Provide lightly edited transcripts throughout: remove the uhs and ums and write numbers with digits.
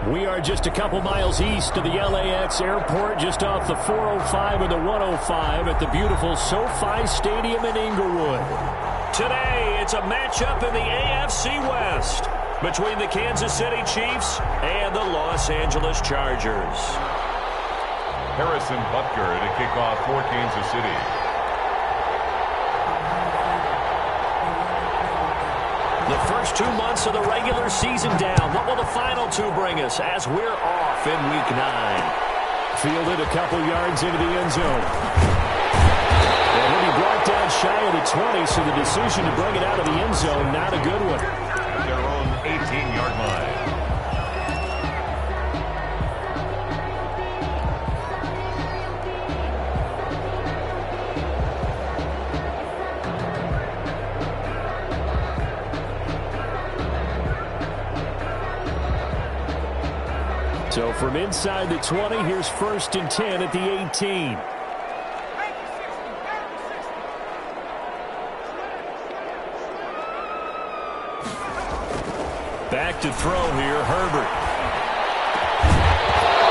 We are just a couple miles east of the LAX airport, just off the 405 and the 105 at the beautiful SoFi Stadium in Inglewood. Today, it's a matchup in the AFC West between the Kansas City Chiefs and the Los Angeles Chargers. Harrison Butker to kick off for Kansas City. The first 2 months of the regular season down. What will the final two bring us as we're off in Week 9? Fielded a couple yards into the end zone. And he'll be brought down shy of the 20, so the decision to bring it out of the end zone, not a good one. Their own 18-yard line. So from inside the 20, here's 1st and 10 at the 18. Back to throw here, Herbert.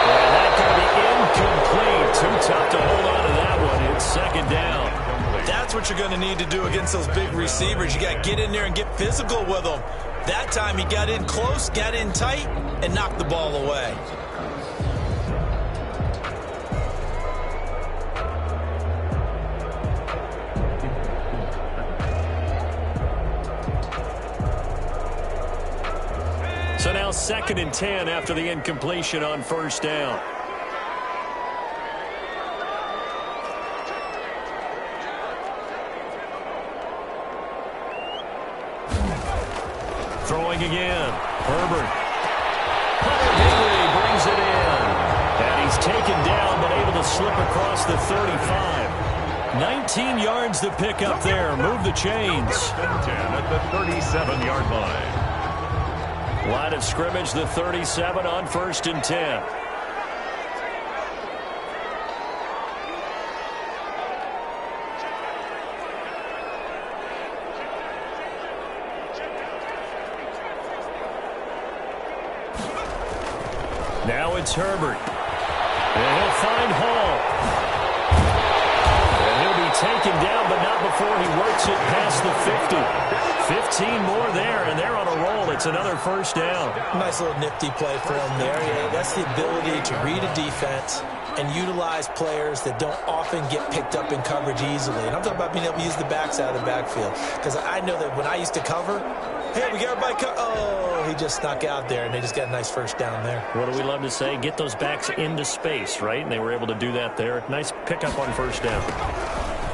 And that could be incomplete. Too tough to hold on to that one. It's 2nd down. That's what you're going to need to do against those big receivers. You got to get in there and get physical with them. That time he got in close, got in tight, and knocked the ball away. So now 2nd and 10 after the incompletion on 1st down. Throwing again. Herbert. Hunter Henry brings it in. And he's taken down but able to slip across the 35. 19 yards to pick up there. Move the chains. 10 at the 37-yard line. Line of scrimmage, the 37 on 1st and 10. Now it's Herbert. And he'll find Hall. And he'll be taken down, but not before he works it past the 50. 15 more there, and they're on a roll. It's another 1st down. Nice little nifty play for him there. Yeah, that's the ability to read a defense and utilize players that don't often get picked up in coverage easily. And I'm talking about being able to use the backs out of the backfield. Because I know that when I used to cover, hey, we got everybody oh, he just snuck out there, and they just got a nice 1st down there. What do we love to say? Get those backs into space, right? And they were able to do that there. Nice pickup on 1st down.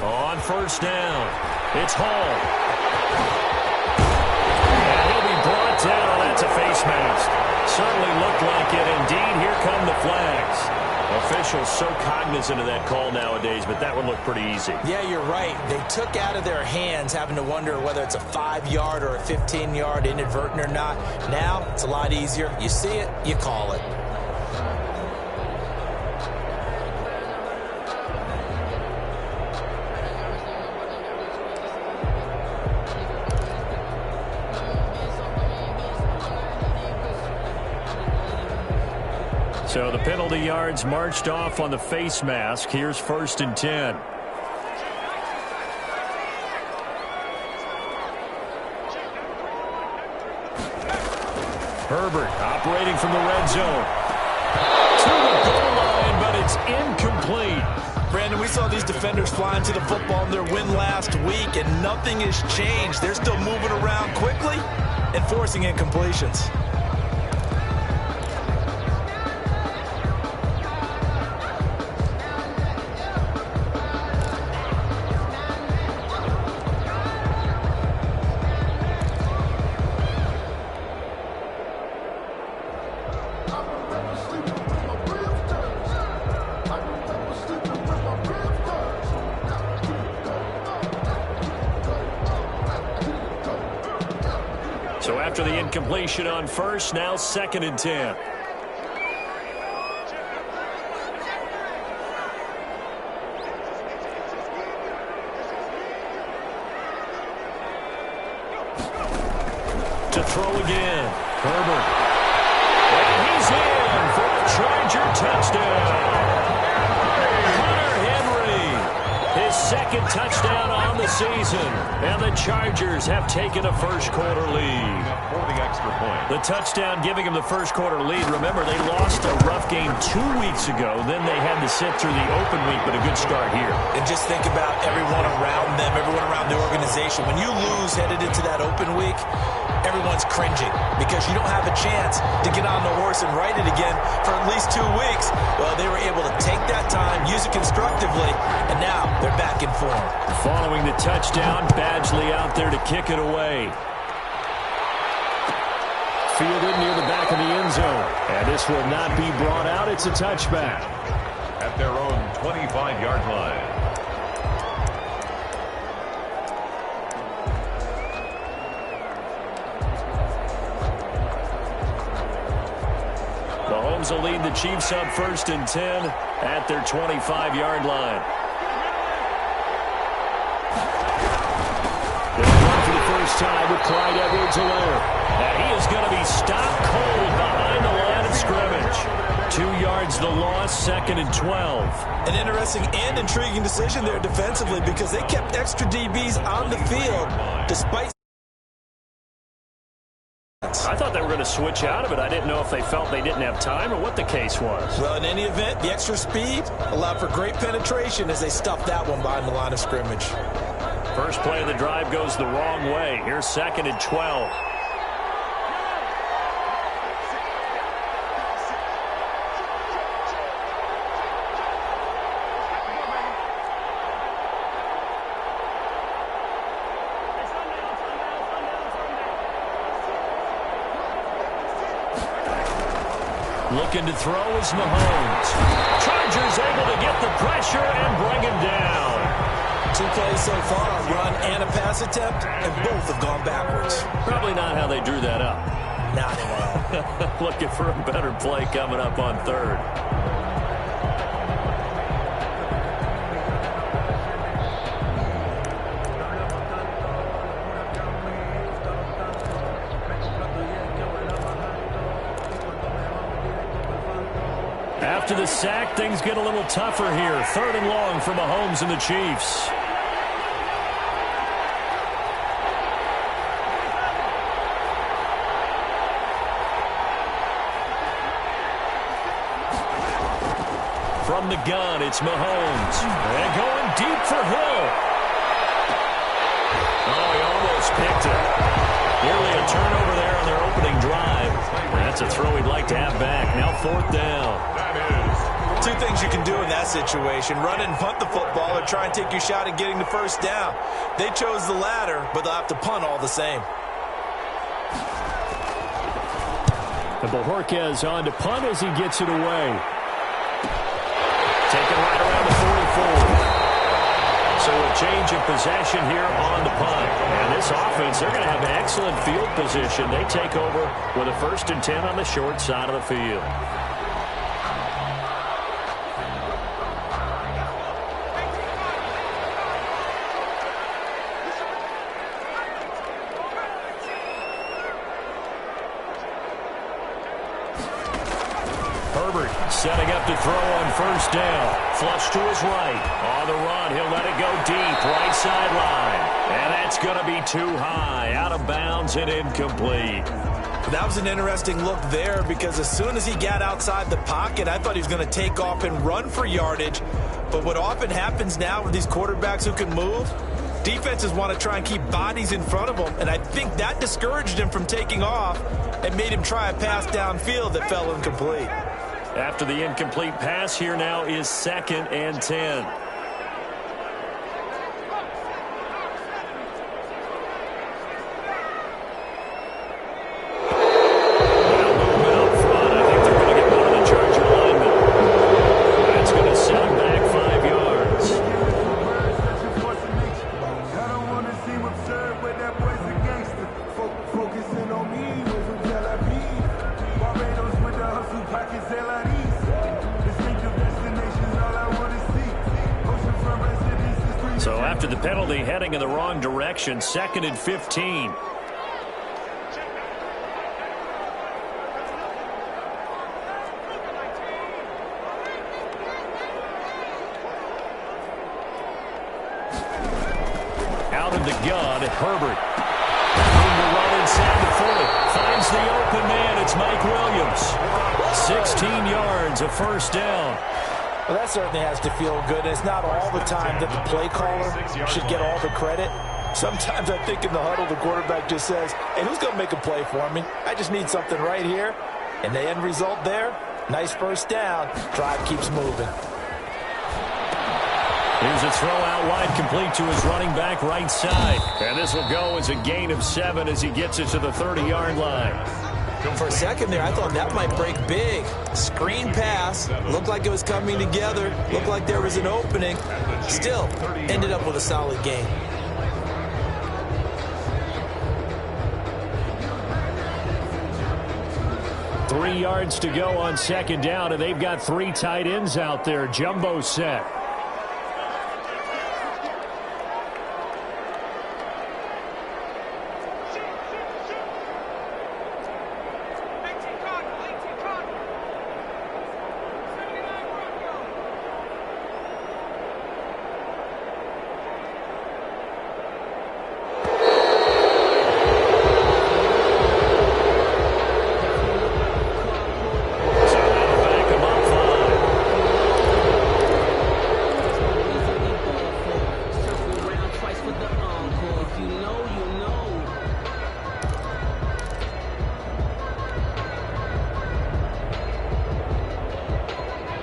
On 1st down, it's Hall. Brought down. That's a face mask. Certainly looked like it. Indeed, here come the flags. Officials so cognizant of that call nowadays, but that would look pretty easy. Yeah, you're right. They took out of their hands having to wonder whether it's a 5-yard or a 15-yard inadvertent or not. Now, it's a lot easier. You see it, you call it. So the penalty yards marched off on the face mask. Here's 1st and 10. Herbert operating from the red zone. To the goal line, but it's incomplete. Brandon, we saw these defenders flying to the football in their win last week, and nothing has changed. They're still moving around quickly and forcing incompletions. So after the incompletion on 1st, now 2nd and 10. To throw again. Herbert. And he's in. touchdown. Hunter Henry, his second touchdown on the season. And the Chargers have taken a first-quarter lead. For the extra point. The touchdown giving them the first-quarter lead. Remember, they lost a rough game 2 weeks ago. Then they had to sit through the open week, but a good start here. And just think about everyone around them, everyone around the organization. When you lose headed into that open week, everyone's cringing because you don't have a chance to get on the horse and ride it again for at least 2 weeks. Well, they were able to take that time, use it constructively, and now they're back in form. Following the touchdown, Badgley out there to kick it away. Fielded near the back of the end zone. And this will not be brought out. It's a touchback. At their own 25-yard line. Mahomes will lead the Chiefs up 1st and 10 at their 25-yard line. They'll run for the first time with Clyde Edwards-Helaire. And he is going to be stopped cold behind the line of scrimmage. 2 yards the loss, 2nd and 12. An interesting and intriguing decision there defensively because they kept extra DBs on the field despite. I thought they were going to switch out of it. I didn't know if they felt they didn't have time or what the case was. Well, in any event, the extra speed allowed for great penetration as they stuffed that one behind the line of scrimmage. First play of the drive goes the wrong way. Here's 2nd and 12. Looking to throw is Mahomes. Chargers able to get the pressure and bring him down. 2 plays so far, a run and a pass attempt, and both have gone backwards. Probably not how they drew that up. Not at all. Looking for a better play coming up on 3rd. After the sack, things get a little tougher here. 3rd and long for Mahomes and the Chiefs. From the gun, it's Mahomes. And going deep for Hill. Oh, he almost picked it. Nearly a turnover there on their opening drive. That's a throw he'd like to have back. Now 4th down. 2 things you can do in that situation: run and punt the football, or try and take your shot at getting the first down. They chose the latter, but they'll have to punt all the same. And Bojorquez on to punt as he gets it away. Taken right around the 44. So a change of possession here on the punt. And this offense, they're going to have an excellent field position. They take over with a 1st and 10 on the short side of the field. Setting up to throw on 1st down. Flush to his right. On the run, he'll let it go deep. Right sideline. And that's going to be too high. Out of bounds and incomplete. That was an interesting look there because as soon as he got outside the pocket, I thought he was going to take off and run for yardage. But what often happens now with these quarterbacks who can move, defenses want to try and keep bodies in front of them. And I think that discouraged him from taking off and made him try a pass downfield that fell incomplete. After the incomplete pass, here now is 2nd and 10. So after the penalty, heading in the wrong direction, 2nd and 15. gun. Herbert. Room to run inside the 40. Finds the open man. It's Mike Williams. 16 yards, a first down. Well, that certainly has to feel good. It's not all the time that the play caller should get all the credit. Sometimes I think in the huddle, the quarterback just says, hey, who's going to make a play for me? I just need something right here. And the end result there, nice first down. Drive keeps moving. Here's a throw out wide, complete to his running back right side. And this will go as a gain of 7 as he gets it to the 30-yard line. For a second there, I thought that might break big. Screen pass. Looked like it was coming together. Looked like there was an opening. Still, ended up with a solid game. Three yards to go on second down, and they've got 3 tight ends out there. Jumbo set.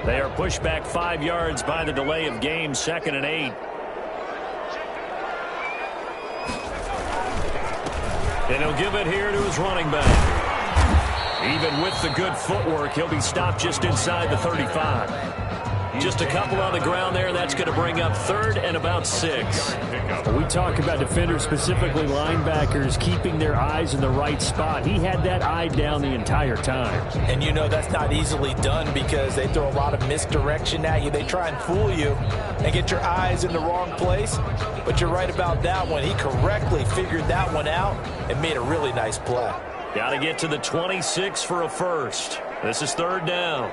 They are pushed back 5 yards by the delay of game, 2nd and 8. And he'll give it here to his running back. Even with the good footwork, he'll be stopped just inside the 35. Just a couple on the ground there. That's going to bring up 3rd and about 6. We talk about defenders, specifically linebackers, keeping their eyes in the right spot. He had that eye down the entire time. And you know that's not easily done because they throw a lot of misdirection at you. They try and fool you and get your eyes in the wrong place. But you're right about that one. He correctly figured that one out and made a really nice play. Got to get to the 26 for a first. This is 3rd down.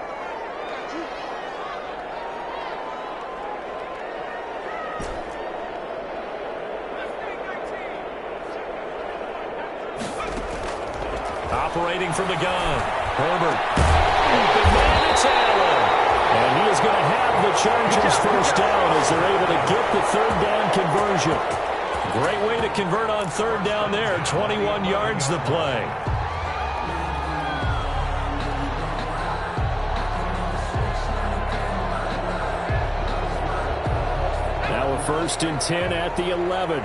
Operating from the gun. Herbert. Open man, it's Allen. And he is going to have the Chargers first down as they're able to get the 3rd down conversion. Great way to convert on 3rd down there. 21 yards the play. Now a 1st and 10 at the 11.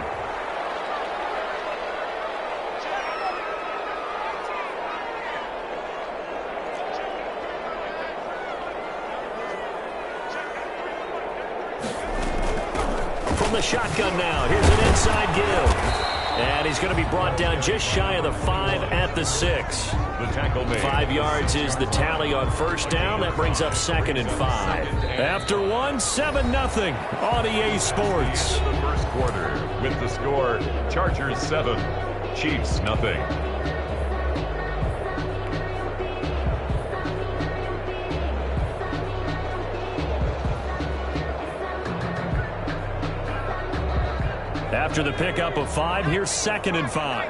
The shotgun now. Here's an inside give. And he's going to be brought down just shy of the 5 at the 6. The tackle made. 5 yards is the tally on first down. That brings up 2nd and 5. After 1, 7-0 on EA Sports. The first quarter with the score, Chargers 7, Chiefs nothing. After the pickup of 5, here's 2nd and 5.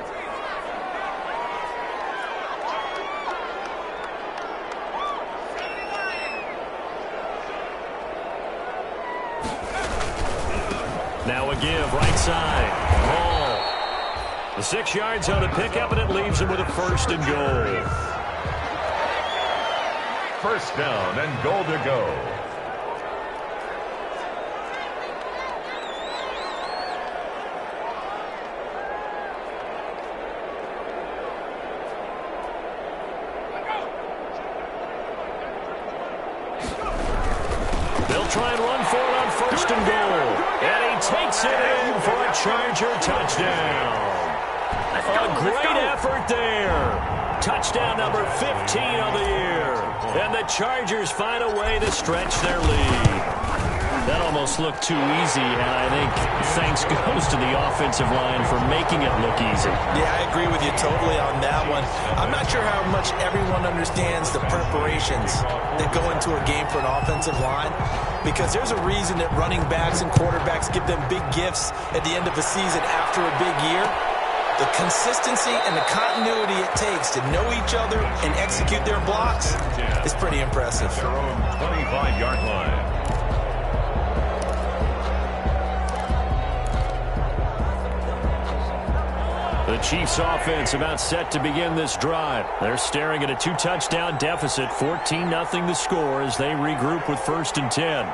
Now a give, right side. Ball. The 6 yards on the pickup, and it leaves him with a 1st and goal. First down and goal to go. Try and run for it on 1st and goal. And he takes it in for a Charger touchdown. A great effort there. Touchdown number 15 on the year. And the Chargers find a way to stretch their lead. That almost looked too easy, and I think thanks goes to the offensive line for making it look easy. Yeah, I agree with you totally on that one. I'm not sure how much everyone understands the preparations that go into a game for an offensive line, because there's a reason that running backs and quarterbacks give them big gifts at the end of a season after a big year. The consistency and the continuity it takes to know each other and execute their blocks is pretty impressive. Their own 25-yard line. The Chiefs offense about set to begin this drive. They're staring at a 2-touchdown deficit, 14-0 the score as they regroup with 1st and 10.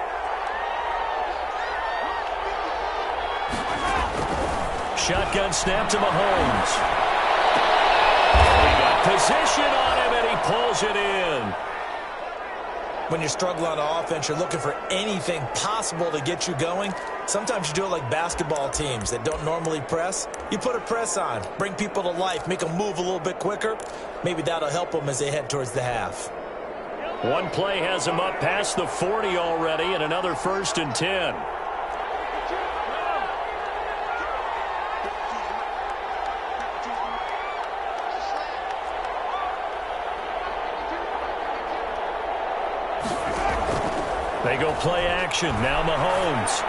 Shotgun snap to Mahomes. He got position on him and he pulls it in. When you're struggling on offense, you're looking for anything possible to get you going. Sometimes you do it like basketball teams that don't normally press. You put a press on, bring people to life, make them move a little bit quicker. Maybe that'll help them as they head towards the half. One play has him up past the 40 already, and another 1st and 10. They go play action. Now Mahomes.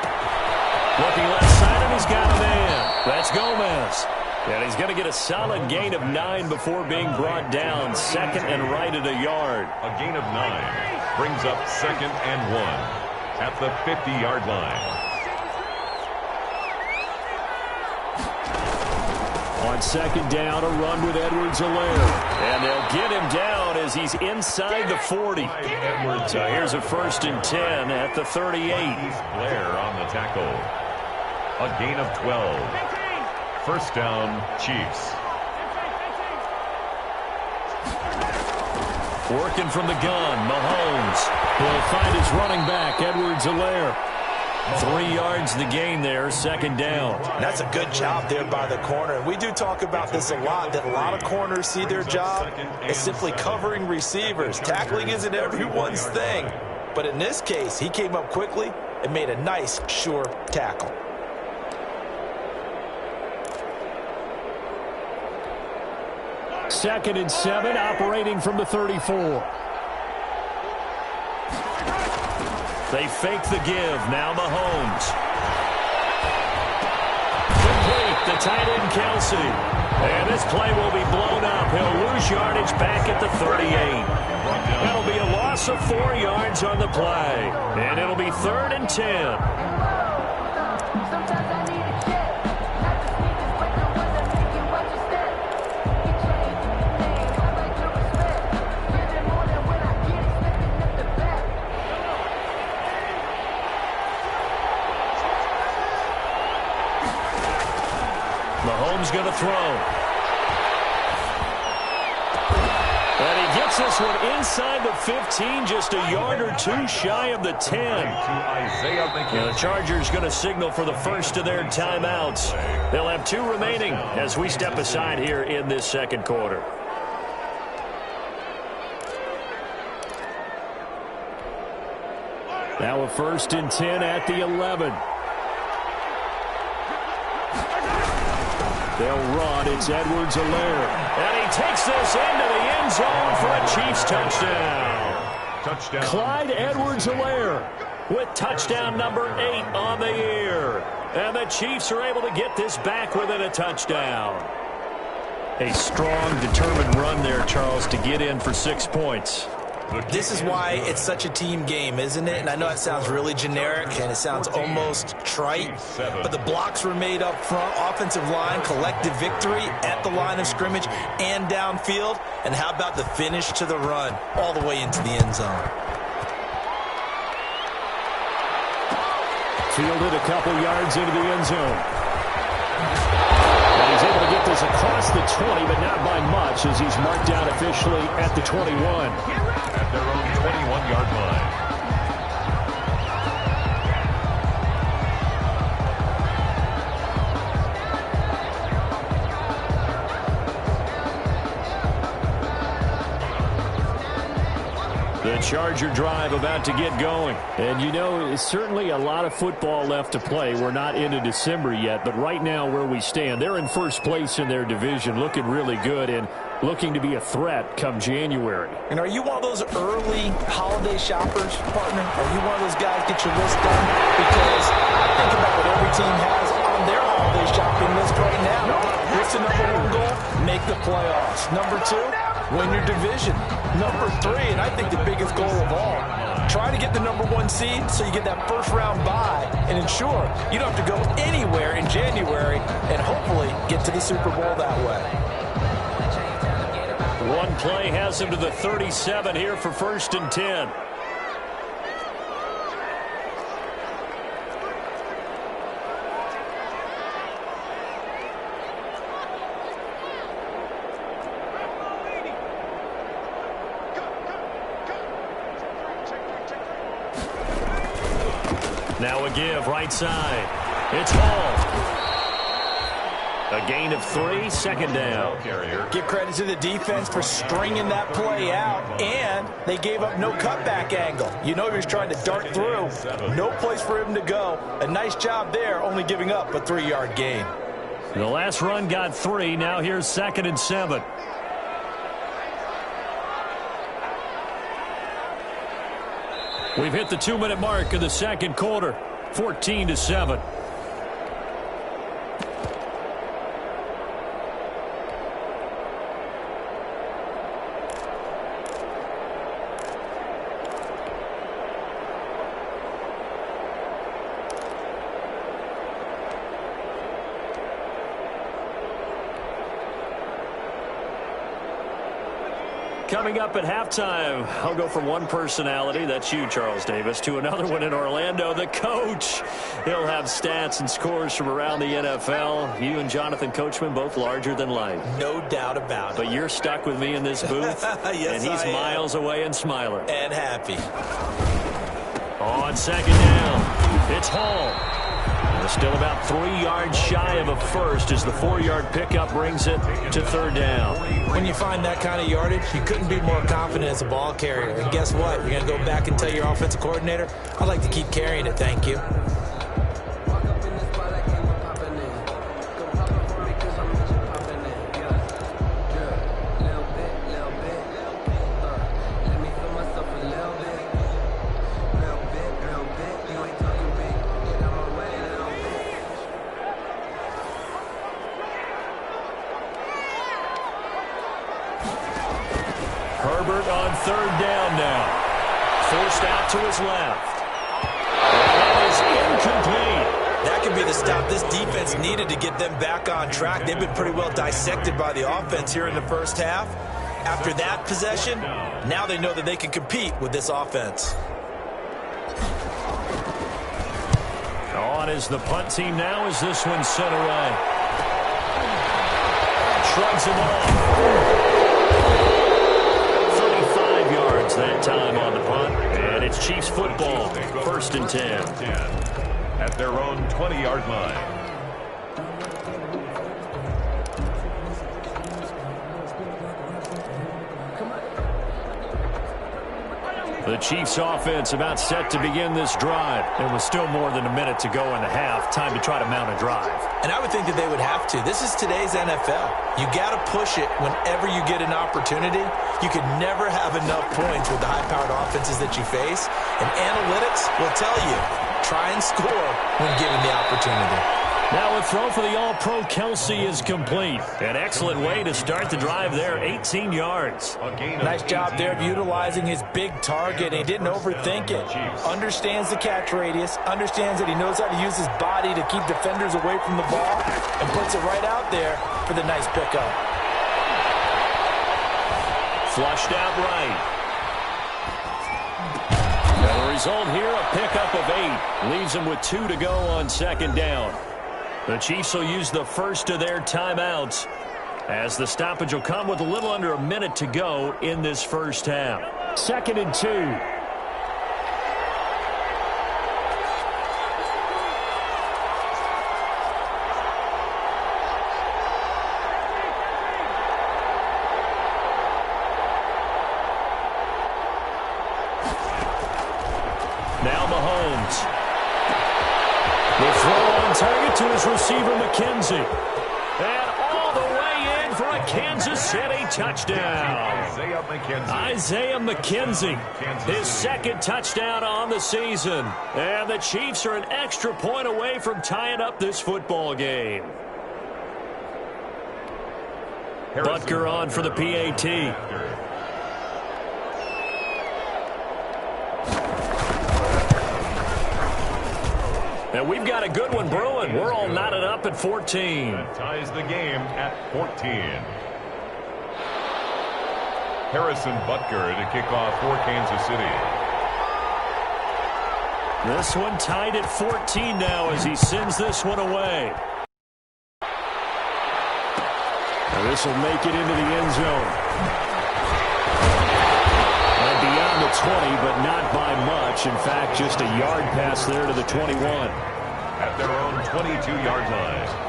Looking left side, and he's got a man. That's Gomez. And he's going to get a solid gain of 9 before being brought down. 2nd and right at a yard. A gain of 9 brings up 2nd and 1 at the 50-yard line. On 2nd down, a run with Edwards-Helaire. And they'll get him down as he's inside the 40. So here's a 1st and 10 at the 38. Blair on the tackle. A gain of 12. 1st down, Chiefs. Working from the gun, Mahomes will find his running back, Edwards-Helaire. 3 yards the gain there, 2nd down. That's a good job there by the corner. And we do talk about this a lot, that a lot of corners see their job as simply covering receivers. Tackling isn't everyone's thing. But in this case, he came up quickly and made a nice, sure tackle. Second and 7, operating from the 34. They fake the give. Now Mahomes. Complete. The tight end, Kelsey. And this play will be blown up. He'll lose yardage back at the 38. That'll be a loss of 4 yards on the play. And it'll be 3rd and 10. Mahomes going to throw. And he gets this one inside the 15, just a yard or 2 shy of the 10. And the Chargers going to signal for the first of their timeouts. They'll have 2 remaining as we step aside here in this 2nd quarter. Now a 1st and 10 at the 11. They'll run. It's Edwards-Helaire. And he takes this into the end zone for a Chiefs touchdown. Clyde Edwards-Helaire with touchdown number 8 on the year. And the Chiefs are able to get this back within a touchdown. A strong, determined run there, Charles, to get in for 6 points. This is why it's such a team game, isn't it? And I know it sounds really generic and it sounds almost trite, but the blocks were made up front, offensive line, collective victory at the line of scrimmage and downfield. And how about the finish to the run all the way into the end zone? Fielded a couple yards into the end zone. And he's able to get this across the 20, but not by much as he's marked down officially at the 21. At their own 21-yard line. The Charger drive about to get going. And, you know, certainly a lot of football left to play. We're not into December yet, but right now where we stand, they're in first place in their division, looking really good and looking to be a threat come January. And are you one of those early holiday shoppers, partner? Are you one of those guys get your list done? Because I think about what every team has on their holiday shopping list right now. What's the number one goal? Make the playoffs. Number two, win your division. Number three, and I think the biggest goal of all, try to get the number one seed so you get that first round bye and ensure you don't have to go anywhere in January and hopefully get to the Super Bowl that way. One play has him to the 37 here for 1st and 10. Now a give, right side. It's Hall. A gain of 3, 2nd down. Give credit to the defense for stringing that play out, and they gave up no cutback angle. You know he was trying to dart through. No place for him to go. A nice job there, only giving up a 3-yard gain. The last run got 3. Now here's 2nd and 7. We've hit the 2-minute mark of the second quarter. 14-7. Coming up at halftime, I'll go from one personality, that's you, Charles Davis, to another one in Orlando, the coach. He'll have stats and scores from around the NFL. You and Jonathan Coachman, both larger than life. No doubt about it. But you're stuck with me in this booth, yes, and he's miles away and smiling. And happy. On 2nd down, it's Hall. They're still about 3 yards shy of a first as the 4-yard pickup brings it to 3rd down. When you find that kind of yardage, you couldn't be more confident as a ball carrier. And guess what? You're going to go back and tell your offensive coordinator, I'd like to keep carrying it, thank you. Herbert on 3rd down now. Forced out to his left. That is incomplete. That could be the stop this defense needed to get them back on track. They've been pretty well dissected by the offense here in the first half. After that possession, now they know that they can compete with this offense. On is the punt team now as this one sent away. Shrugs him off. 35 yards that time on the punt. And it's Chiefs football. 1st and 10. At their own 20-yard line. The Chiefs offense about set to begin this drive. There was still more than a minute to go in the half. Time to try to mount a drive. And I would think that they would have to. This is today's NFL. You got to push it whenever you get an opportunity. You could never have enough points with the high-powered offenses that you face. And analytics will tell you, try and score when given the opportunity. Now a throw for the All-Pro Kelsey is complete. An excellent way to start the drive there, 18 yards. Nice job there of utilizing his big target. He didn't overthink it. Understands the catch radius, understands that he knows how to use his body to keep defenders away from the ball, and puts it right out there for the nice pickup. Flushed out right. And the result here, a pickup of 8. Leaves them with 2 to go on 2nd down. The Chiefs will use the first of their timeouts as the stoppage will come with a little under a minute to go in this first half. 2nd and 2. yards. The throw on target to his receiver, McKenzie. And all the way in for a Kansas City touchdown. Isaiah McKenzie, his second touchdown on the season. And the Chiefs are an extra point away from tying up this football game. Butker on for the PAT. And we've got a good one brewing. We're all knotted up at 14. That ties the game at 14. Harrison Butker to kick off for Kansas City. This one tied at 14 now as he sends this one away. And this will make it into the end zone. And beyond the 20, but not by much. In fact, just a yard pass there to the 21. At their own 22-yard line.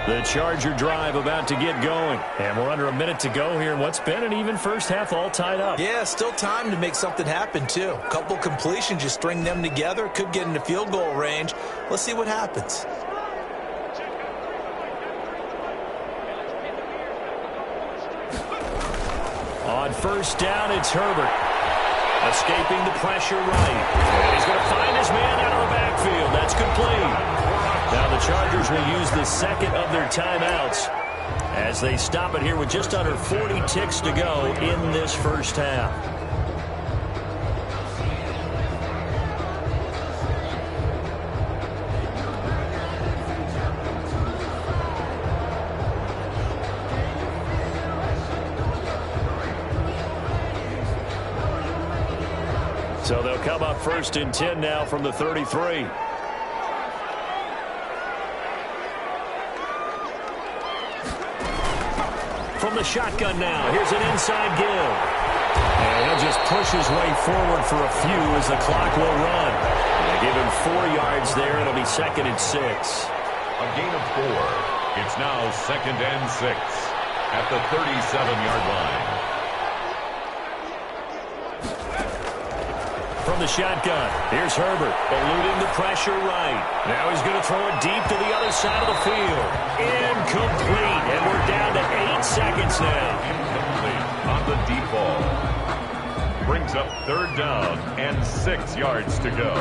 The Charger drive about to get going. And we're under a minute to go here in what's been an even first half all tied up. Yeah, still time to make something happen, too. A couple completions, you string them together. Could get into field goal range. Let's see what happens. On first down, it's Herbert. Escaping the pressure right. And he's going to find his man out of the backfield. That's complete. Now the Chargers will use the second of their timeouts as they stop it here with just under 40 ticks to go in this first half. So they'll come up first and 10 now from the 33. From the shotgun now, here's an inside give. And he'll just push his way forward for a few as the clock will run. They give him 4 yards there. It'll be 2nd and 6. A gain of 4. It's now 2nd and 6 at the 37-yard line. From the shotgun, here's Herbert, eluding the pressure right. Now he's going to throw it deep to the other side of the field. Incomplete, and we're down to 8 seconds now. Incomplete on the deep ball. Brings up 3rd down and 6 yards to go.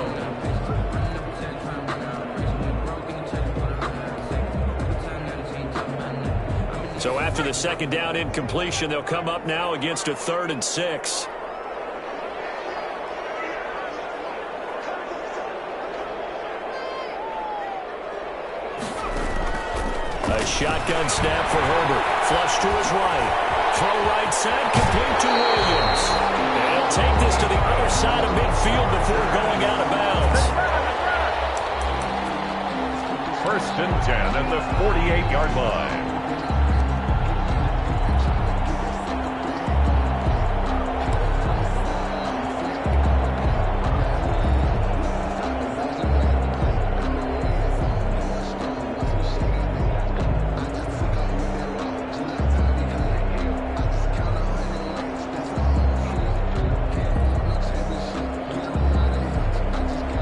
So after the 2nd down incompletion, they'll come up now against a 3rd and 6. A shotgun snap for Herbert. Flush to his right. Throw right side, complete to Williams. And he'll take this to the other side of midfield before going out of bounds. 1st and 10 at the 48-yard line.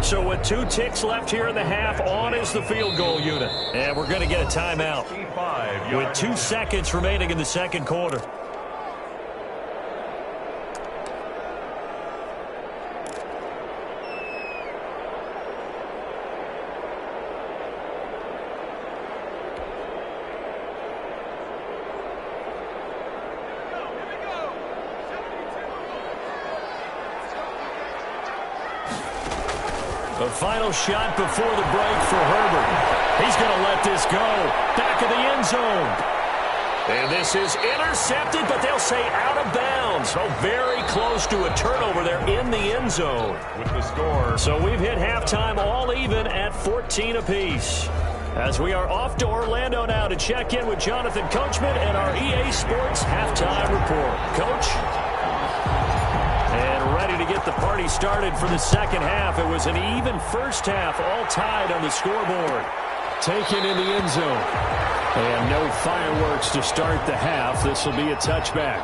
So with 2 ticks left here in the half, on is the field goal unit. And we're going to get a timeout with 2 seconds remaining in the 2nd quarter. The final shot before the break for Herbert. He's going to let this go. Back of the end zone. And this is intercepted, but they'll say out of bounds. So very close to a turnover there in the end zone. With the score. So we've hit halftime all even at 14 apiece. As we are off to Orlando now to check in with Jonathan Coachman and our EA Sports halftime report. Coach? And ready to get the party already started for the second half. It was an even first half, all tied on the scoreboard. Taken in the end zone. And no fireworks to start the half. This will be a touchback.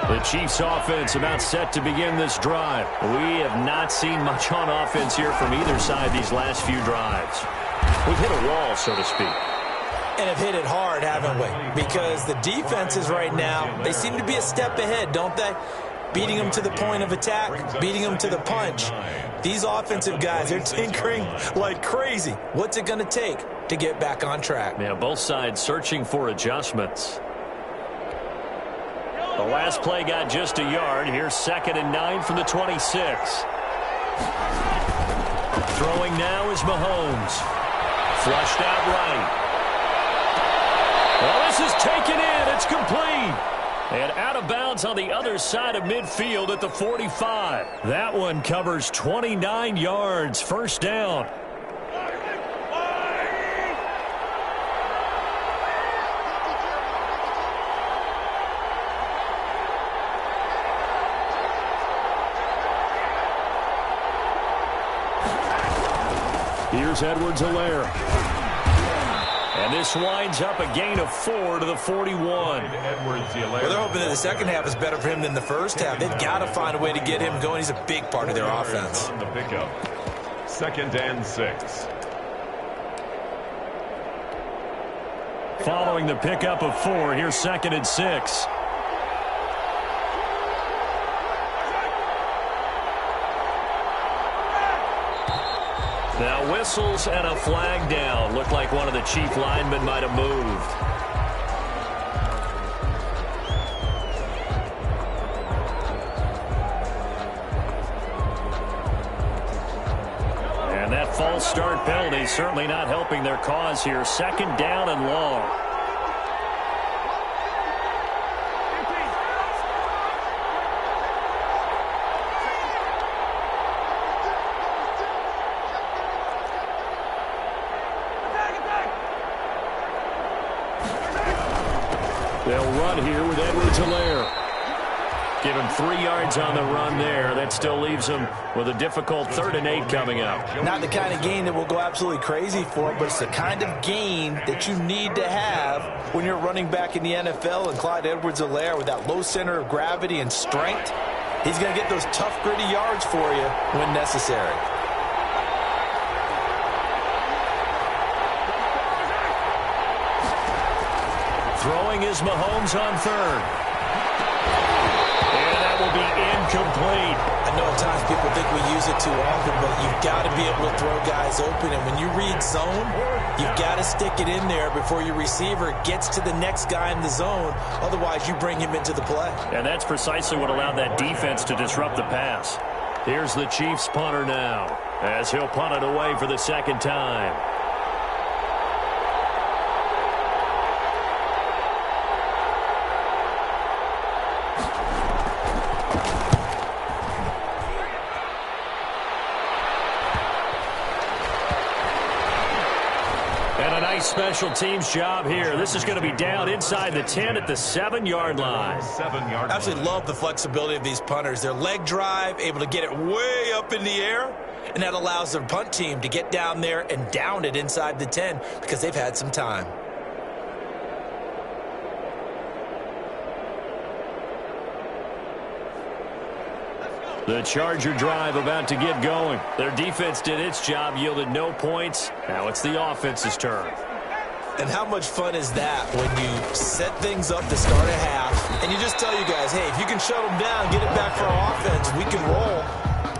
The Chiefs offense about set to begin this drive. We have not seen much on offense here from either side these last few drives. We've hit a wall, so to speak. And have hit it hard, haven't we? Because the defenses right now, they seem to be a step ahead, don't they? Beating them to the point of attack, beating them to the punch. These offensive guys, they're tinkering like crazy. What's it going to take to get back on track? Yeah, both sides searching for adjustments. The last play got just a yard. Here's 2nd and 9 from the 26. Throwing now is Mahomes. Flushed out right. Well, this is taken in. It's complete. And out of bounds on the other side of midfield at the 45. That one covers 29 yards. First down. Here's Edwards-Helaire. And this winds up a gain of 4 to the 41. Well, they're hoping that the second half is better for him than the first half. They've got to find a way to get him going. He's a big part of their offense. On the pickup. 2nd and 6. Following the pickup of 4, here's 2nd and 6. Now whistles and a flag down. Looked like one of the Chief linemen might have moved. And that false start penalty certainly not helping their cause here. 2nd down and long. They'll run here with Edwards-Helaire. Give him 3 yards on the run there. That still leaves him with a difficult 3rd and 8 coming up. Not the kind of game that will go absolutely crazy for him, but it's the kind of game that you need to have when you're running back in the NFL. And Clyde Edwards-Helaire, with that low center of gravity and strength, he's going to get those tough, gritty yards for you when necessary. Throwing is Mahomes on 3rd. And that will be incomplete. I know at times people think we use it too often, but you've got to be able to throw guys open. And when you read zone, you've got to stick it in there before your receiver gets to the next guy in the zone. Otherwise, you bring him into the play. And that's precisely what allowed that defense to disrupt the pass. Here's the Chiefs punter now, as he'll punt it away for the 2nd time. Special teams job here. This is going to be down inside the 10 at the 7-yard line. 7-yard line. Absolutely love the flexibility of these punters. Their leg drive, able to get it way up in the air, and that allows their punt team to get down there and down it inside the 10 because they've had some time. The Charger drive about to get going. Their defense did its job, yielded no points. Now it's the offense's turn. And how much fun is that when you set things up to start a half and you just tell you guys, hey, if you can shut them down, get it back for our offense, we can roll.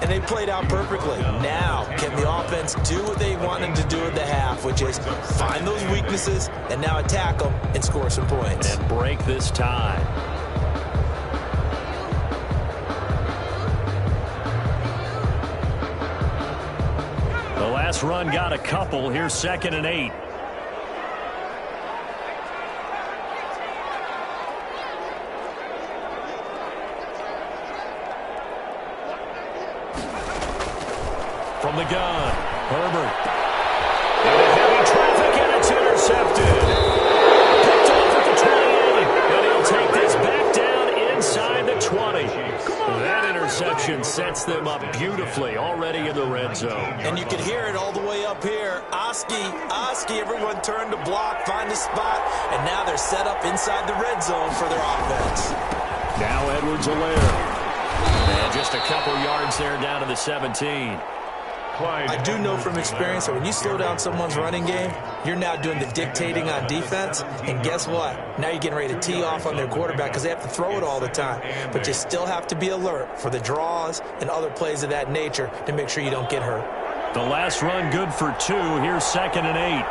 And they played out perfectly. Now, can the offense do what they wanted to do at the half, which is find those weaknesses and now attack them and score some points. And break this tie. The last run got a couple. Here's 2nd and 8. From the gun, Herbert. Into heavy traffic, and it's intercepted. Picked off at the 20. sets them up beautifully already in the red zone. And you can hear it all the way up here. Oski, everyone turned to block, find a spot, and now they're set up inside the red zone for their offense. Now Edwards-Helaire. And just a couple yards there down to the 17. I do know from experience that when you slow down someone's running game, you're now doing the dictating on defense. And guess what? Now you're getting ready to tee off on their quarterback because they have to throw it all the time. But you still have to be alert for the draws and other plays of that nature to make sure you don't get hurt. The last run good for 2. Here's 2nd and 8.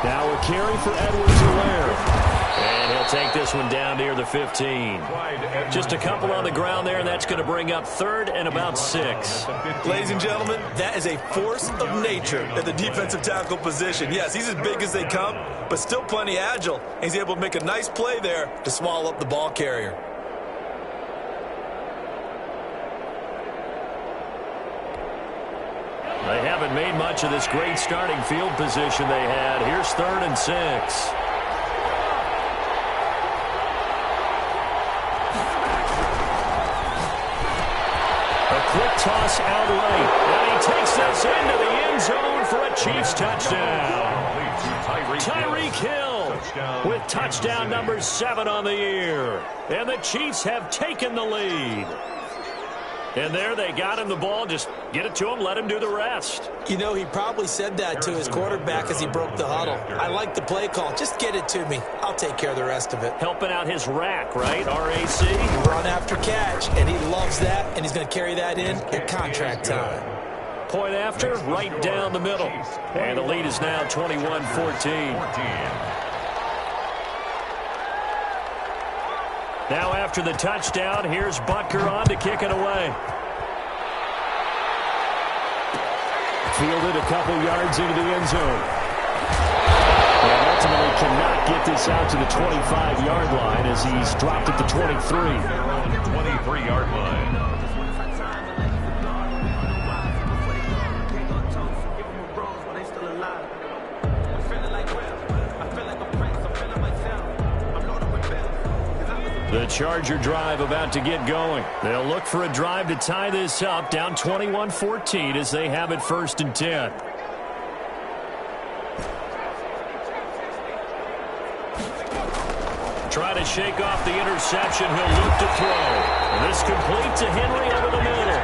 Now a carry for Edwards-Helaire. And he'll take this one down near the 15. Just a couple on the ground there, and that's going to bring up 3rd and about 6. Ladies and gentlemen, that is a force of nature at the defensive tackle position. Yes, he's as big as they come, but still plenty agile. He's able to make a nice play there to swallow up the ball carrier. They haven't made much of this great starting field position they had. Here's 3rd and 6. Quick toss out right, and he takes this into the end zone for a Chiefs touchdown. Tyreek Hill with touchdown number 7 on the year. And the Chiefs have taken the lead. And there they got him the ball. Just get it to him, let him do the rest. You know, he probably said that to his quarterback as he broke the huddle. I like the play call. Just get it to me. I'll take care of the rest of it. Helping out his rack, right? R-A-C? Run after catch, and he loves that, and he's going to carry that in at contract time. Point after, right down the middle. And the lead is now 21-14. Now after the touchdown, here's Butker on to kick it away. Fielded a couple yards into the end zone. And ultimately cannot get this out to the 25-yard line as he's dropped at the 23. 23-yard line. The Charger drive about to get going. They'll look for a drive to tie this up, down 21-14 as they have it 1st and 10. Try to shake off the interception. He'll look to throw. This complete to Henry over the middle.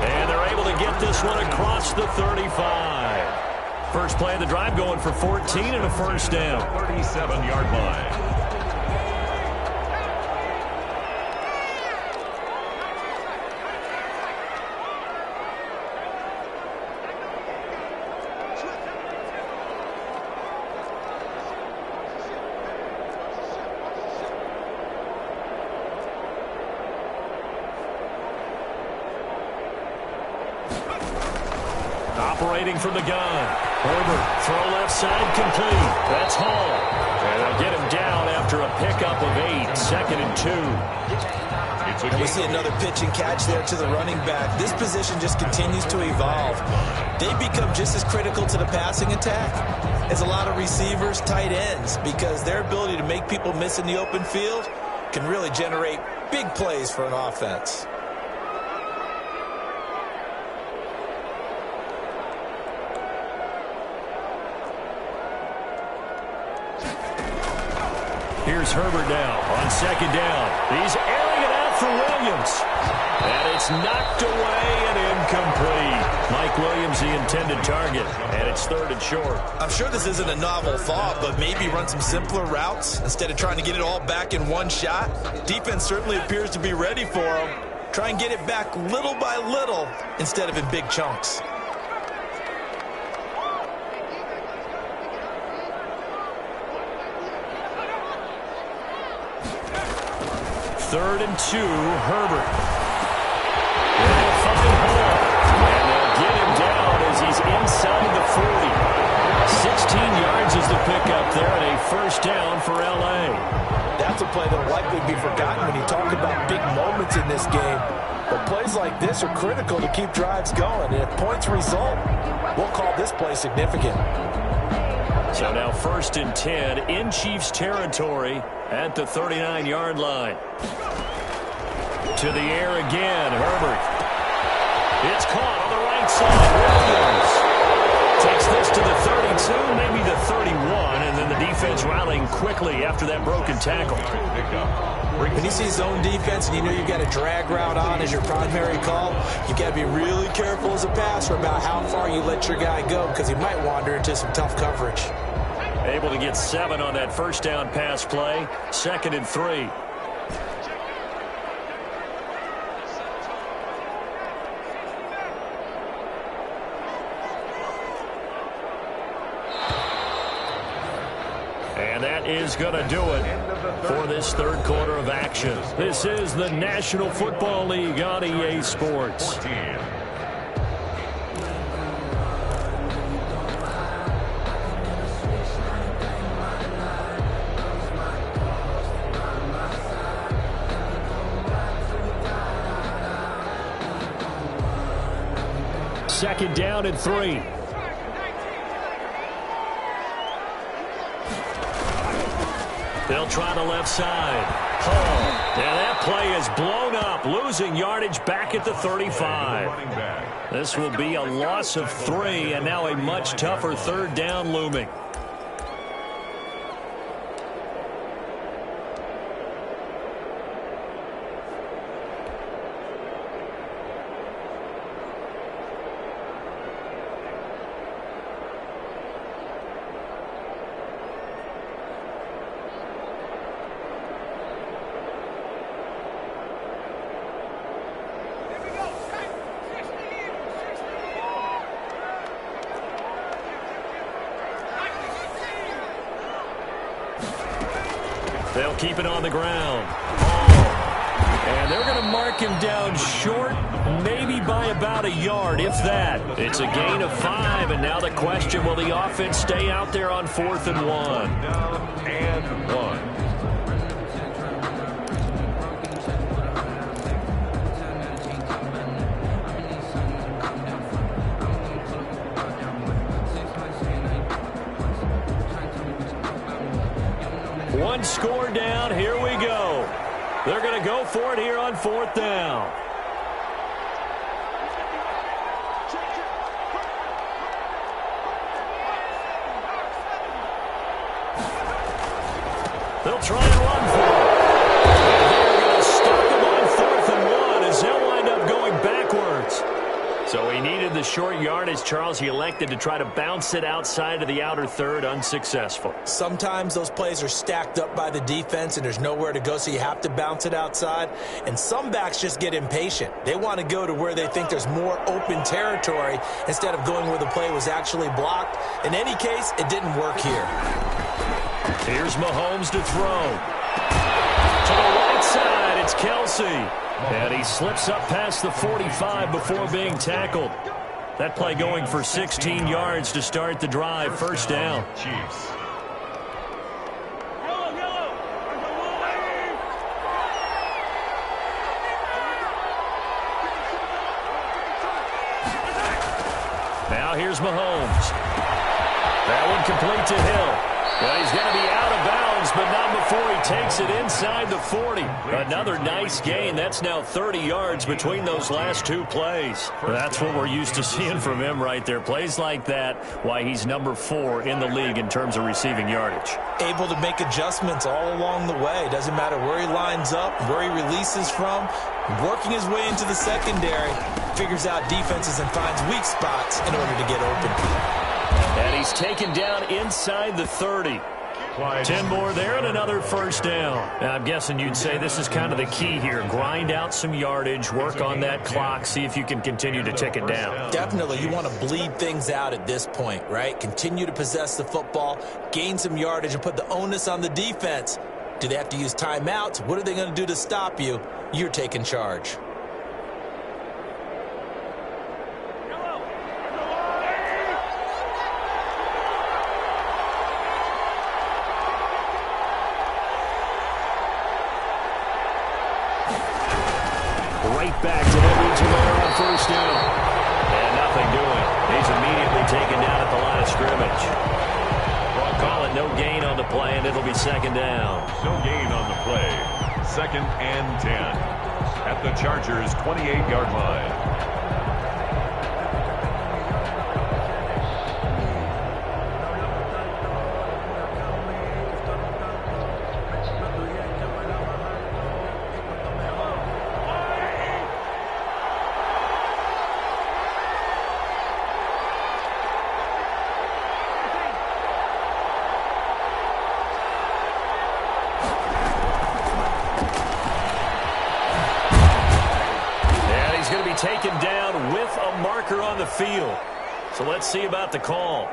And they're able to get this one across the 35. First play of the drive going for 14 and a first down. 37-yard line. Operating from the gun. Herbert, throw left side, complete. That's Hall. And they'll get him down after a pickup of 8. 2nd and 2. And we see another pitch and catch there to the running back. This position just continues to evolve. They become just as critical to the passing attack as a lot of receivers, tight ends, because their ability to make people miss in the open field can really generate big plays for an offense. Here's Herbert now on 2nd down. He's airing it out for Williams. And it's knocked away and incomplete. Mike Williams, the intended target. And it's 3rd and short. I'm sure this isn't a novel thought, but maybe run some simpler routes instead of trying to get it all back in one shot. Defense certainly appears to be ready for him. Try and get it back little by little instead of in big chunks. Third and 2, Herbert. And they'll find Hall. And they'll get him down as he's inside the 40. 16 yards is the pickup there, and a first down for L.A. That's a play that will likely be forgotten when you talk about big moments in this game. But plays like this are critical to keep drives going. And if points result, we'll call this play significant. So now 1st and 10 in Chiefs territory at the 39-yard line. To the air again, Herbert. It's caught on the right side. Williams takes this to the 32, maybe the 31, and then the defense rallying quickly after that broken tackle. When you see zone defense and you know you've got a drag route on as your primary call, you've got to be really careful as a passer about how far you let your guy go because he might wander into some tough coverage. Able to get 7 on that first down pass play. 2nd and 3. And that is going to do it for this third quarter of action. This is the National Football League on EA Sports. 14. Second down and 3. They'll try the left side. Hall. And that play is blown up, losing yardage back at the 35. This will be a loss of 3, and now a much tougher third down looming. They'll keep it on the ground. And they're going to mark him down short, maybe by about a yard, if that. It's a gain of 5, and now the question, will the offense stay out there on 4th and 1? Down and 1. One score down. Here we go. They're going to go for it here on 4th down. They'll try and run for it. They're going to stop him on 4th and 1 as they'll wind up going backwards. So he needed the short yardage, Charles. He elected to try to bounce it outside of the outer third, unsuccessful. Sometimes those plays are stacked up by the defense and there's nowhere to go, so you have to bounce it outside. And some backs just get impatient. They want to go to where they think there's more open territory instead of going where the play was actually blocked. In any case, it didn't work here. Here's Mahomes to throw. To the right side, it's Kelsey. And he slips up past the 45 before being tackled. That play going for 16 yards to start the drive. First down. Chiefs. Now here's Mahomes. That one complete to Hill. Well, he's going to be out of bounds, but not before he takes it inside the 40. Another nice gain. That's now 30 yards between those last 2 plays. That's what we're used to seeing from him right there. Plays like that, why he's number 4 in the league in terms of receiving yardage. Able to make adjustments all along the way. Doesn't matter where he lines up, where he releases from. Working his way into the secondary, figures out defenses and finds weak spots in order to get open. And he's taken down inside the 30. 10 more there and another first down. Now, I'm guessing you'd say this is kind of the key here. Grind out some yardage, work on that clock, see if you can continue to tick it down. Definitely. You want to bleed things out at this point, right? Continue to possess the football, gain some yardage, and put the onus on the defense. Do they have to use timeouts? What are they going to do to stop you? You're taking charge. Right back to Edwards-Helaire on first down. And nothing doing. He's immediately taken down at the line of scrimmage. Well, call it no gain on the play, and it'll be second down. No gain on the play. 2nd and 10. at the Chargers' 28-yard line. Taken down with a marker on the field. So let's see about the call.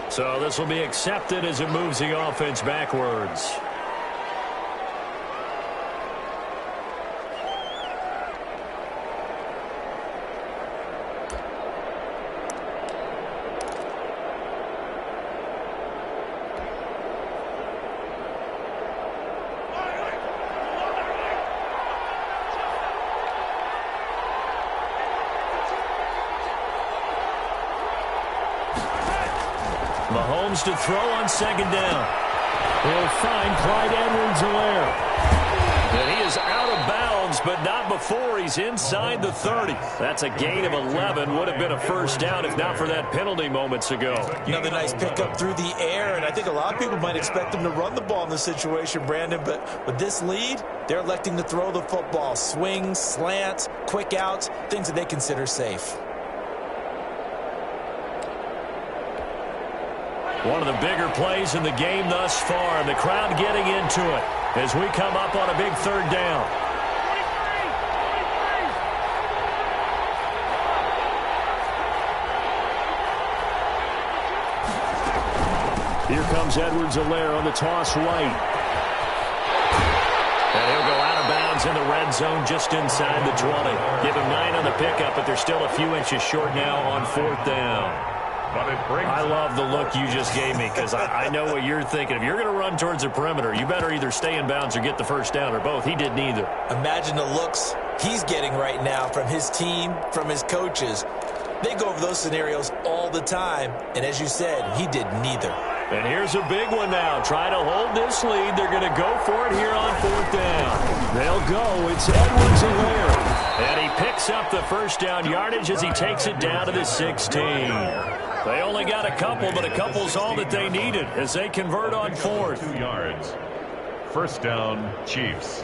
So this will be accepted as it moves the offense backwards. Mahomes to throw on second down. He'll find Clyde Edwards-Helaire. And he is out of bounds, but not before he's inside the 30. That's a gain of 11. Would have been a first down if not for that penalty moments ago. Another nice pickup through the air, and I think a lot of people might expect him to run the ball in this situation, Brandon, but with this lead, they're electing to throw the football. Swings, slants, quick outs, things that they consider safe. One of the bigger plays in the game thus far, and the crowd getting into it as we come up on a big third down. Here comes Edwards-Helaire on the toss right. And he'll go out of bounds in the red zone just inside the 20. Give him 9 on the pickup, but they're still a few inches short now on fourth down. I love the look you just gave me because I know what you're thinking. If you're going to run towards the perimeter, you better either stay in bounds or get the first down, or both. He did neither. Imagine the looks he's getting right now from his team, from his coaches. They go over those scenarios all the time, and as you said, he did neither. And here's a big one now. Trying to hold this lead. They're going to go for it here on fourth down. They'll go. It's Edwards-Helaire. And he picks up the first down yardage as he takes it down to the 16. They only got a couple, but a couple's all that they needed as they convert on fourth. 2 yards. First down, Chiefs.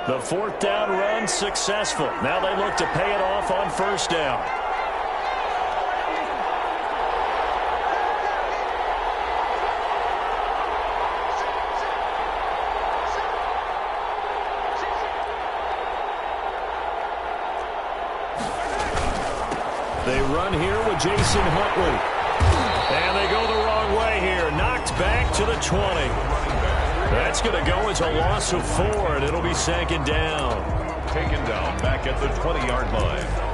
The fourth down run successful. Now they look to pay it off on first down. They run here with Jason Huntley. And they go the wrong way here. Knocked back to the 20. That's going to go as a loss of 4, and it'll be second down. Taken down back at the 20-yard line.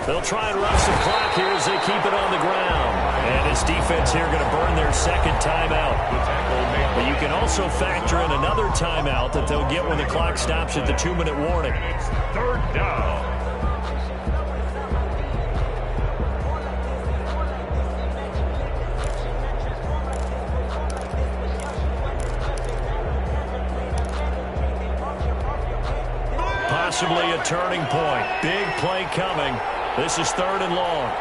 They'll try and run some clock here as they keep it on the ground. And this defense here going to burn their second timeout. But you can also factor in another timeout that they'll get when the clock stops at the 2-minute warning. It's third down. Possibly a turning point. Big play coming. This is third and long.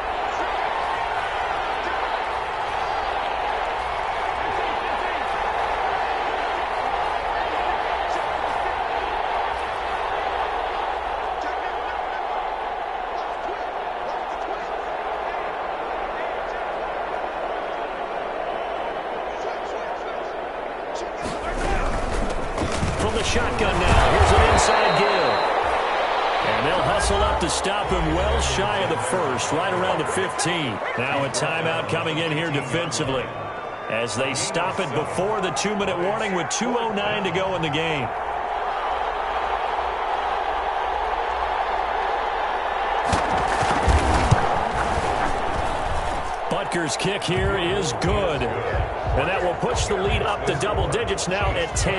shotgun now. Here's an inside give. And they'll hustle up to stop him well shy of the first, right around the 15. Now a timeout coming in here defensively as they stop it before the 2-minute warning with 2:09 to go in the game. Butker's kick here is good. And that will push the lead up to double digits now at 10.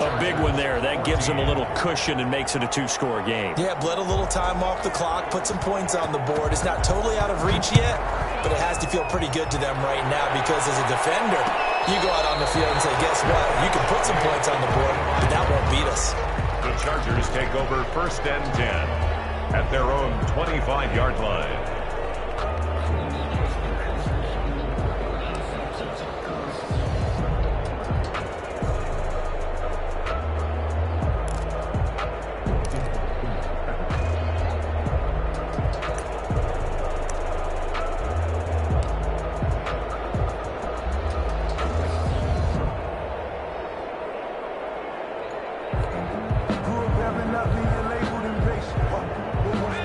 A big one there. That gives them a little cushion and makes it a 2-score game. Yeah, bled a little time off the clock, put some points on the board. It's not totally out of reach yet, but it has to feel pretty good to them right now because as a defender, you go out on the field and say, guess what? You can put some points on the board, but that won't beat us. The Chargers take over 1st and 10 at their own 25-yard line.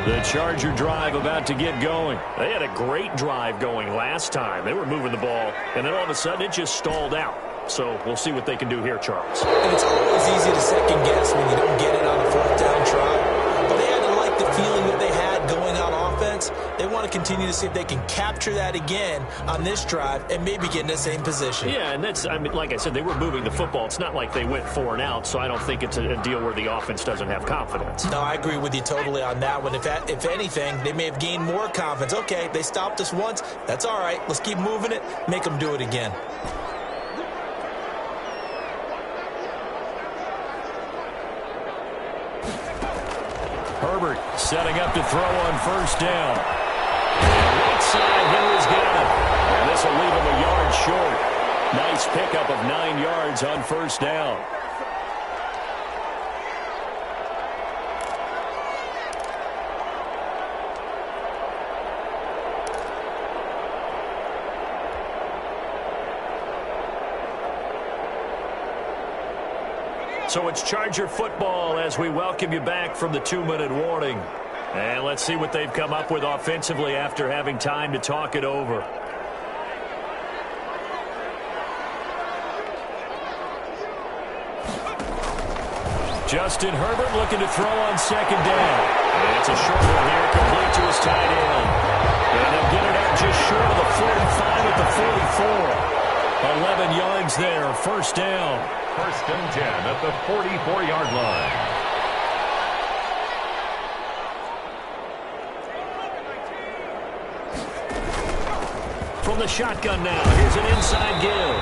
The Charger drive about to get going. They had a great drive going last time. They were moving the ball, and then all of a sudden it just stalled out. So we'll see what they can do here, Charles. And it's always easy to second guess when you don't get it on a 4th down try. But they had to like the feeling that they had going on offense. They want to continue to see if they can capture that again on this drive and maybe get in the same position. Yeah, and that's, I mean, like I said, they were moving the football. It's not like they went 4 and out, so I don't think it's a deal where the offense doesn't have confidence. No, I agree with you totally on that one. If anything, they may have gained more confidence. Okay, they stopped us once. That's all right. Let's keep moving it. Make them do it again. Herbert setting up to throw on 1st down. And right side, Henry's got it. And this will leave him a yard short. Nice pickup of 9 yards on 1st down. So it's Charger football as we welcome you back from the 2-minute warning. And let's see what they've come up with offensively after having time to talk it over. Justin Herbert looking to throw on 2nd down. And it's a short one here, complete to his tight end. And they'll get it out just short of the 45 at the 44. 11 yards there, 1st down. 1st and 10 at the 44-yard line. From the shotgun now, here's an inside give.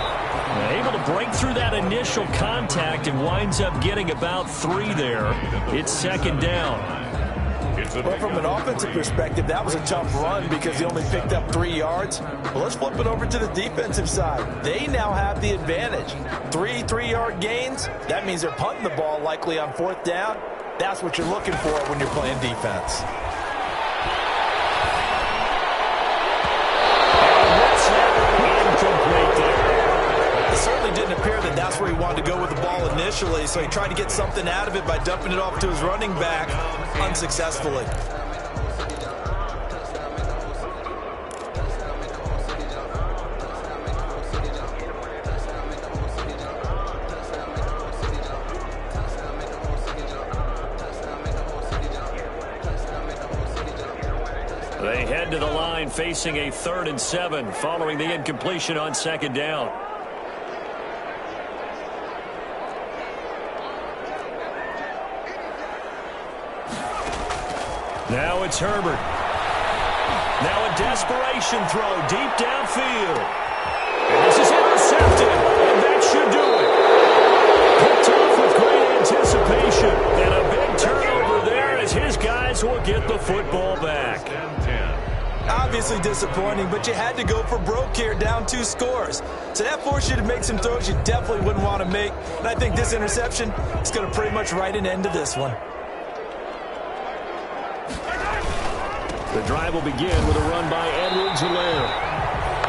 Able to break through that initial contact and winds up getting about 3 there. It's 2nd down. Well, from an offensive perspective, that was a tough run because he only picked up 3 yards. Well, let's flip it over to the defensive side. They now have the advantage. 3 3-yard gains. That means they're punting the ball likely on 4th down. That's what you're looking for when you're playing defense. Incomplete there. It certainly didn't appear that that's where he wanted to go with the ball initially, so he tried to get something out of it by dumping it off to his running back unsuccessfully. They head to the line facing a 3rd and 7 following the incompletion on 2nd down. Now it's Herbert. Now a desperation throw deep downfield. And this is intercepted, and that should do it. Picked off with great anticipation. And a big turnover there as his guys will get the football back. Obviously disappointing, but you had to go for broke here, down 2 scores. So that forced you to make some throws you definitely wouldn't want to make. And I think this interception is going to pretty much write an end to this one. The drive will begin with a run by Edwards-Helaire.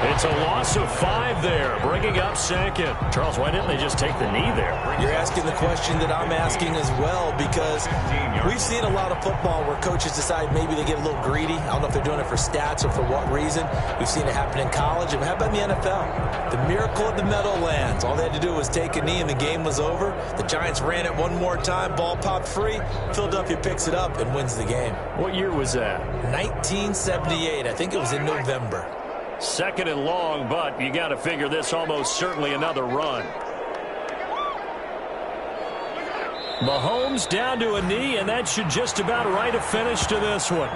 It's a loss of 5 there, bringing up second. Charles, why didn't they just take the knee there? You're asking the question that I'm asking as well, because we've seen a lot of football where coaches decide maybe they get a little greedy. I don't know if they're doing it for stats or for what reason. We've seen it happen in college. And how about in the NFL? The miracle of the Meadowlands. All they had to do was take a knee and the game was over. The Giants ran it one more time. Ball popped free. Philadelphia picks it up and wins the game. What year was that? 1978. I think it was in November. Second and long, but you got to figure this almost certainly another run. Mahomes down to a knee, and that should just about write a finish to this one.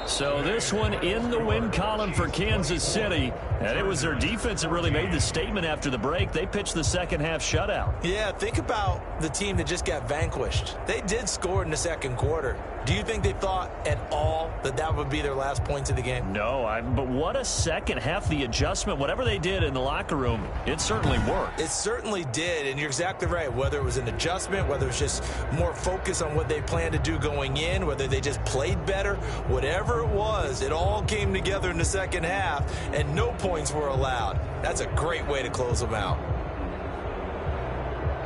So this one in the win column for Kansas City. And it was their defense that really made the statement after the break. They pitched the second half shutout. Yeah, think about the team that just got vanquished. They did score in the second quarter. Do you think they thought at all that that would be their last points of the game? No, but what a second half. The adjustment, whatever they did in the locker room, it certainly worked. It certainly did, and you're exactly right. Whether it was an adjustment, whether it was just more focus on what they planned to do going in, whether they just played better, whatever it was, it all came together in the second half, and no points were allowed. That's a great way to close them out.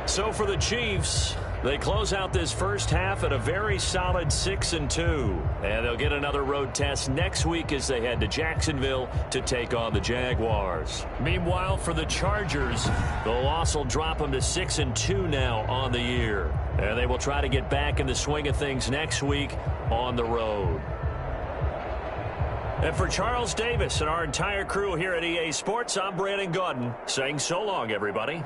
So for the Chiefs, they close out this first half at a very solid 6-2. And they'll get another road test next week as they head to Jacksonville to take on the Jaguars. Meanwhile, for the Chargers, the loss will drop them to 6-2 now on the year. And they will try to get back in the swing of things next week on the road. And for Charles Davis and our entire crew here at EA Sports, I'm Brandon Gaudin saying so long, everybody.